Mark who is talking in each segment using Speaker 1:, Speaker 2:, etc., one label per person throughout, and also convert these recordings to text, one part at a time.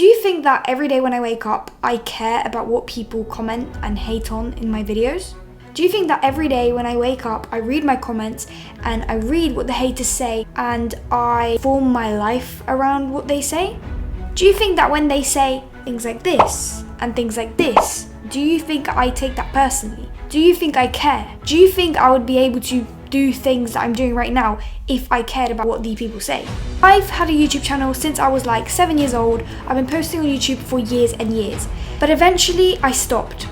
Speaker 1: Do you think that every day when I wake up, I care about what people comment and hate on in my videos? Do you think that every day when I wake up, I read my comments and I read what the haters say and I form my life around what they say? Do you think that when they say things like this and things like this, do you think I take that personally? Do you think I care? Do you think I would be able to do things that I'm doing right now if I cared about what the people say? I've had a YouTube channel since I was like 7 years old. I've been posting on YouTube for years and years. But eventually I stopped.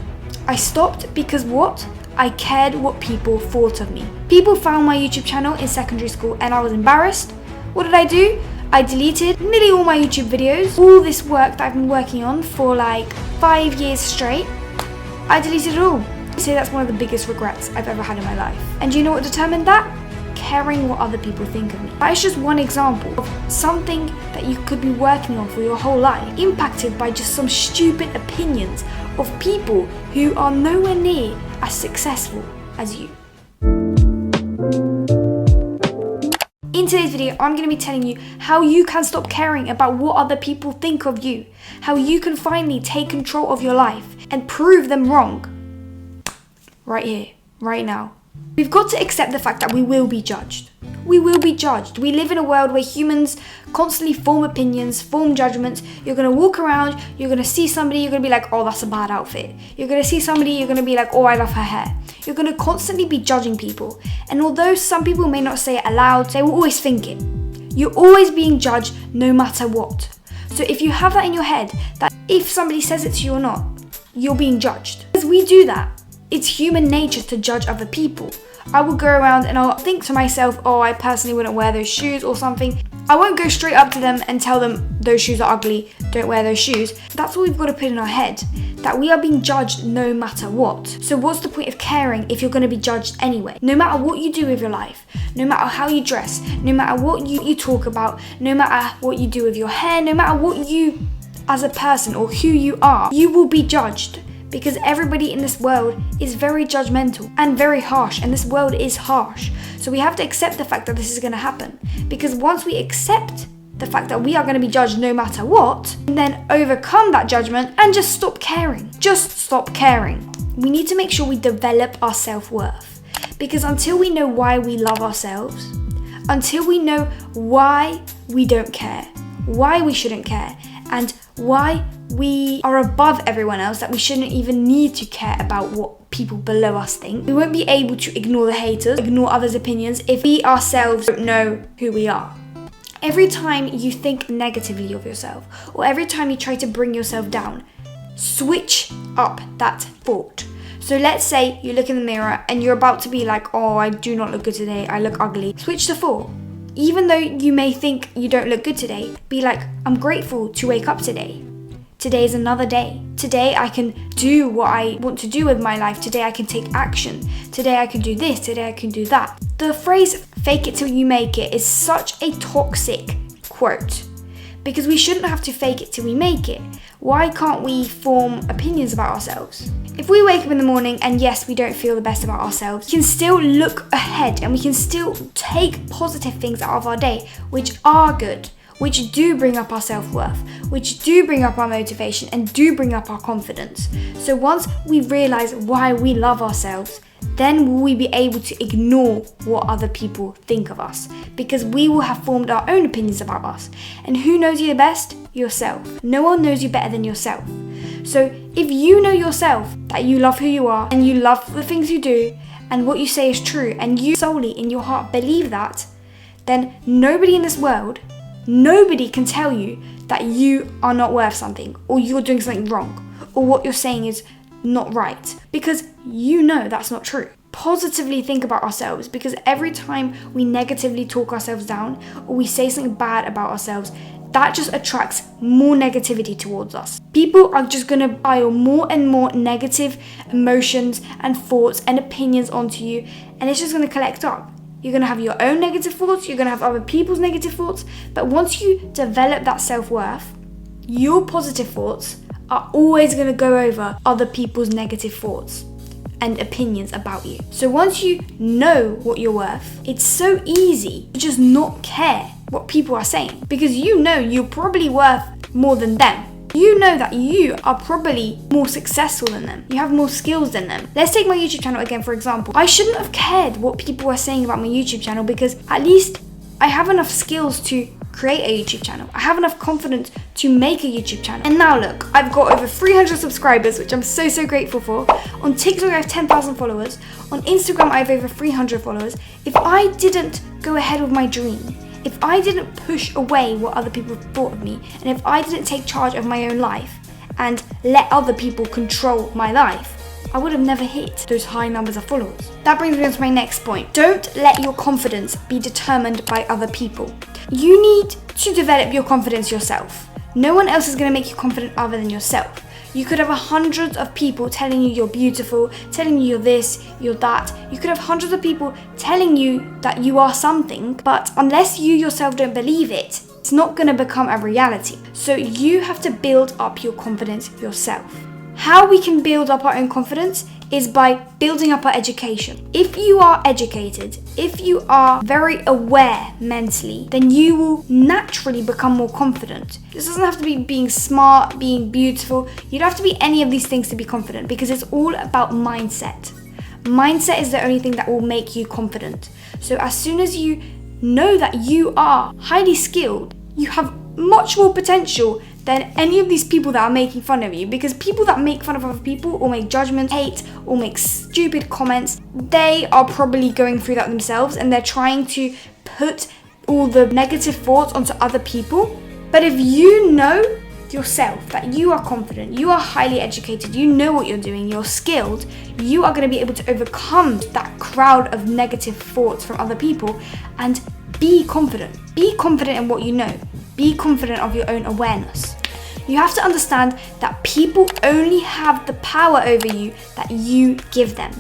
Speaker 1: I stopped because what? I cared what people thought of me. People found my YouTube channel in secondary school and I was embarrassed. What did I do? I deleted nearly all my YouTube videos. All this work that I've been working on for like 5 years straight, I deleted it all. I'd say that's one of the biggest regrets I've ever had in my life. And do you know what determined that? Caring what other people think of me. That is just one example of something that you could be working on for your whole life, impacted by just some stupid opinions of people who are nowhere near as successful as you. In today's video, I'm going to be telling you how you can stop caring about what other people think of you, how you can finally take control of your life and prove them wrong. Right here, right now. We've got to accept the fact that we will be judged. We will be judged. We live in a world where humans constantly form opinions, form judgments. You're going to walk around, you're going to see somebody, you're going to be like, oh, that's a bad outfit. You're going to see somebody, you're going to be like, oh, I love her hair. You're going to constantly be judging people. And although some people may not say it aloud, they will always think it. You're always being judged no matter what. So if you have that in your head, that if somebody says it to you or not, you're being judged. Because we do that. It's human nature to judge other people. I will go around and I'll think to myself, oh, I personally wouldn't wear those shoes or something. I won't go straight up to them and tell them those shoes are ugly, don't wear those shoes. That's what we've got to put in our head, that we are being judged no matter what. So what's the point of caring if you're going to be judged anyway? No matter what you do with your life, no matter how you dress, no matter what you talk about, no matter what you do with your hair, no matter what you as a person or who you are, you will be judged. Because everybody in this world is very judgmental and very harsh, and this world is harsh. So we have to accept the fact that this is going to happen. Because once we accept the fact that we are going to be judged no matter what, and then overcome that judgment and just stop caring. Just stop caring. We need to make sure we develop our self-worth. Because until we know why we love ourselves, until we know why we don't care, why we shouldn't care, and why we are above everyone else, that we shouldn't even need to care about what people below us think, we won't be able to ignore the haters, ignore others' opinions if we ourselves don't know who we are. Every time you think negatively of yourself, or every time you try to bring yourself down, switch up that thought. So let's say you look in the mirror and you're about to be like, oh, I do not look good today, I look ugly. Switch the thought. Even though you may think you don't look good today, be like, I'm grateful to wake up today. Today is another day. Today I can do what I want to do with my life. Today I can take action. Today I can do this. Today I can do that. The phrase, fake it till you make it, is such a toxic quote. Because we shouldn't have to fake it till we make it. Why can't we form opinions about ourselves? If we wake up in the morning and yes, we don't feel the best about ourselves, we can still look ahead and we can still take positive things out of our day, which are good, which do bring up our self-worth, which do bring up our motivation and do bring up our confidence. So once we realize why we love ourselves, then will we be able to ignore what other people think of us, because we will have formed our own opinions about us. And who knows you the best? Yourself. No one knows you better than yourself. So if you know yourself, that you love who you are and you love the things you do and what you say is true, and you solely in your heart believe that, then nobody in this world, nobody can tell you that you are not worth something, or you're doing something wrong, or what you're saying is not right, because you know that's not true. Positively think about ourselves, because every time we negatively talk ourselves down or we say something bad about ourselves, that just attracts more negativity towards us. People are just going to pile more and more negative emotions and thoughts and opinions onto you, and it's just going to collect up. You're going to have your own negative thoughts, you're going to have other people's negative thoughts, but once you develop that self-worth, your positive thoughts are always going to go over other people's negative thoughts and opinions about you. So once you know what you're worth, it's so easy to just not care what people are saying, because you know you're probably worth more than them. You know that you are probably more successful than them. You have more skills than them. Let's take my YouTube channel again, for example. I shouldn't have cared what people were saying about my YouTube channel because at least I have enough skills to create a YouTube channel. I have enough confidence to make a YouTube channel. And now look, I've got over 300 subscribers, which I'm so grateful for. On TikTok, I have 10,000 followers. On Instagram, I have over 300 followers. If I didn't go ahead with my dream, if I didn't push away what other people thought of me, and if I didn't take charge of my own life and let other people control my life, I would have never hit those high numbers of followers. That brings me on to my next point. Don't let your confidence be determined by other people. You need to develop your confidence yourself. No one else is going to make you confident other than yourself. You could have hundreds of people telling you you're beautiful, telling you you're this, you're that. You could have hundreds of people telling you that you are something, but unless you yourself don't believe it, it's not going to become a reality. So you have to build up your confidence yourself. How we can build up our own confidence is by building up our education. If you are educated, if you are very aware mentally, then you will naturally become more confident. This doesn't have to be being smart, being beautiful. You don't have to be any of these things to be confident because it's all about mindset. Mindset is the only thing that will make you confident. So as soon as you know that you are highly skilled, you have much more potential than any of these people that are making fun of you, because people that make fun of other people or make judgment, hate, or make stupid comments, they are probably going through that themselves and they're trying to put all the negative thoughts onto other people. But if you know yourself that you are confident, you are highly educated, you know what you're doing, you're skilled, you are going to be able to overcome that crowd of negative thoughts from other people and be confident. Be confident in what you know. Be confident of your own awareness. You have to understand that people only have the power over you that you give them.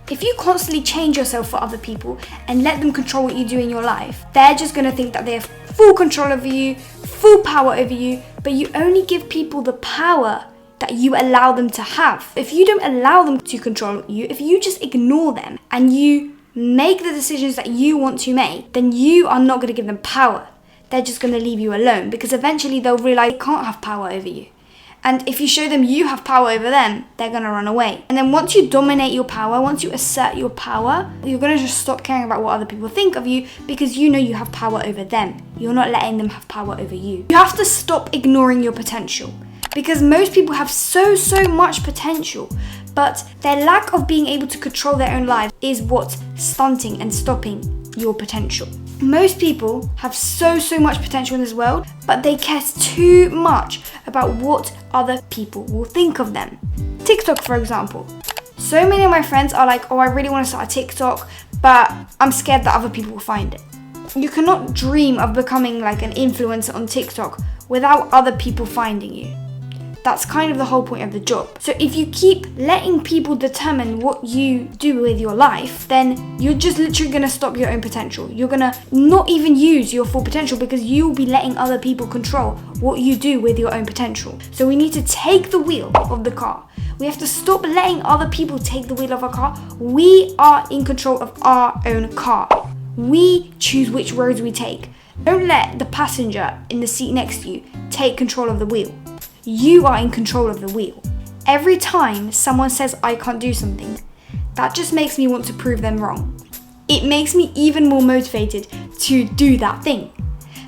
Speaker 1: If you constantly change yourself for other people and let them control what you do in your life, they're just going to think that they have full control over you, full power over you, but you only give people the power that you allow them to have. If you don't allow them to control you, if you just ignore them and you make the decisions that you want to make, then you are not going to give them power. They're just going to leave you alone because eventually they'll realize they can't have power over you. And if you show them you have power over them, they're going to run away. And then once you dominate your power, once you assert your power, you're going to just stop caring about what other people think of you because you know you have power over them. You're not letting them have power over you. You have to stop ignoring your potential because most people have so much potential, but their lack of being able to control their own lives is what's stunting and stopping your potential. Most people have so much potential in this world, but they care too much about what other people will think of them. TikTok, for example. So many of my friends are like, oh, I really want to start a TikTok, but I'm scared that other people will find it. You cannot dream of becoming like an influencer on TikTok without other people finding you. That's kind of the whole point of the job. So if you keep letting people determine what you do with your life, then you're just literally going to stop your own potential. You're going to not even use your full potential because you'll be letting other people control what you do with your own potential. So we need to take the wheel of the car. We have to stop letting other people take the wheel of our car. We are in control of our own car. We choose which roads we take. Don't let the passenger in the seat next to you take control of the wheel. You are in control of the wheel. Every time someone says I can't do something, that just makes me want to prove them wrong. It makes me even more motivated to do that thing.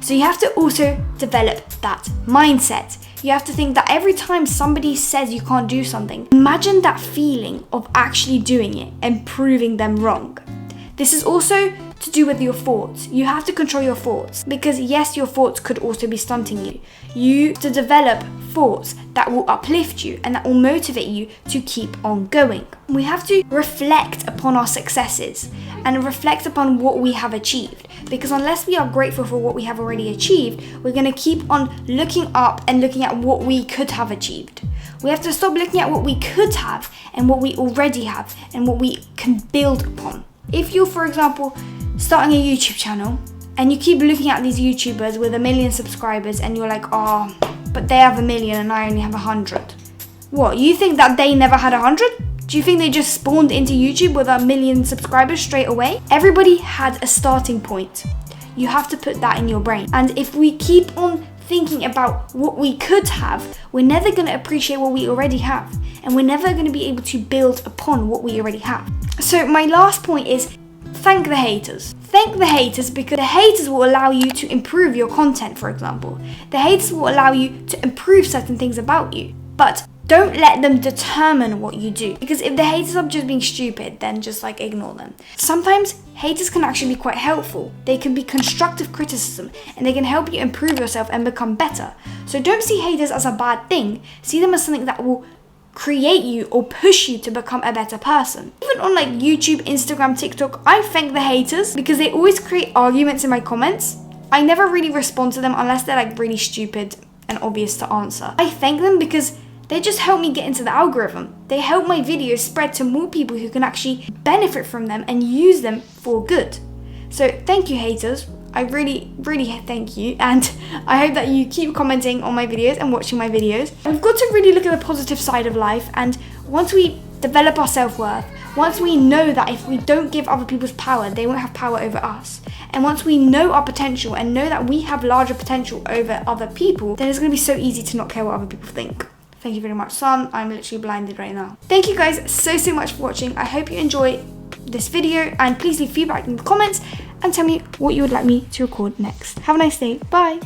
Speaker 1: So you have to also develop that mindset. You have to think that every time somebody says you can't do something, imagine that feeling of actually doing it and proving them wrong. This is also to do with your thoughts. You have to control your thoughts because yes, your thoughts could also be stunting you. You have to develop thoughts that will uplift you and that will motivate you to keep on going. We have to reflect upon our successes and reflect upon what we have achieved, because unless we are grateful for what we have already achieved, we're going to keep on looking up and looking at what we could have achieved. We have to stop looking at what we could have and what we already have and what we can build upon. If you're, for example, starting a YouTube channel and you keep looking at these YouTubers with 1 million subscribers and you're like, oh, but they have 1 million and I only have 100. What, you think that they never had 100? Do you think they just spawned into YouTube with 1 million subscribers straight away? Everybody had a starting point. You have to put that in your brain. And if we keep on thinking about what we could have, we're never going to appreciate what we already have. And we're never going to be able to build upon what we already have. So my last point is thank the haters. Thank the haters because the haters will allow you to improve your content, for example. The haters will allow you to improve certain things about you. But don't let them determine what you do. Because if the haters are just being stupid, then just like ignore them. Sometimes haters can actually be quite helpful. They can be constructive criticism and they can help you improve yourself and become better. So don't see haters as a bad thing. See them as something that will create you or push you to become a better person. Even on like YouTube, Instagram, TikTok, I thank the haters because they always create arguments in my comments. I never really respond to them unless they're like really stupid and obvious to answer. I thank them because they just help me get into the algorithm. They help my videos spread to more people who can actually benefit from them and use them for good. So thank you, haters. I really thank you, and I hope that you keep commenting on my videos and watching my videos. We've got to really look at the positive side of life, and once we develop our self-worth, once we know that if we don't give other people's power, they won't have power over us, and once we know our potential and know that we have larger potential over other people, then it's going to be so easy to not care what other people think. Thank you very much, son. I'm literally blinded right now. Thank you guys so much for watching. I hope you enjoy this video, and please leave feedback in the comments and tell me what you would like me to record next. Have a nice day. Bye.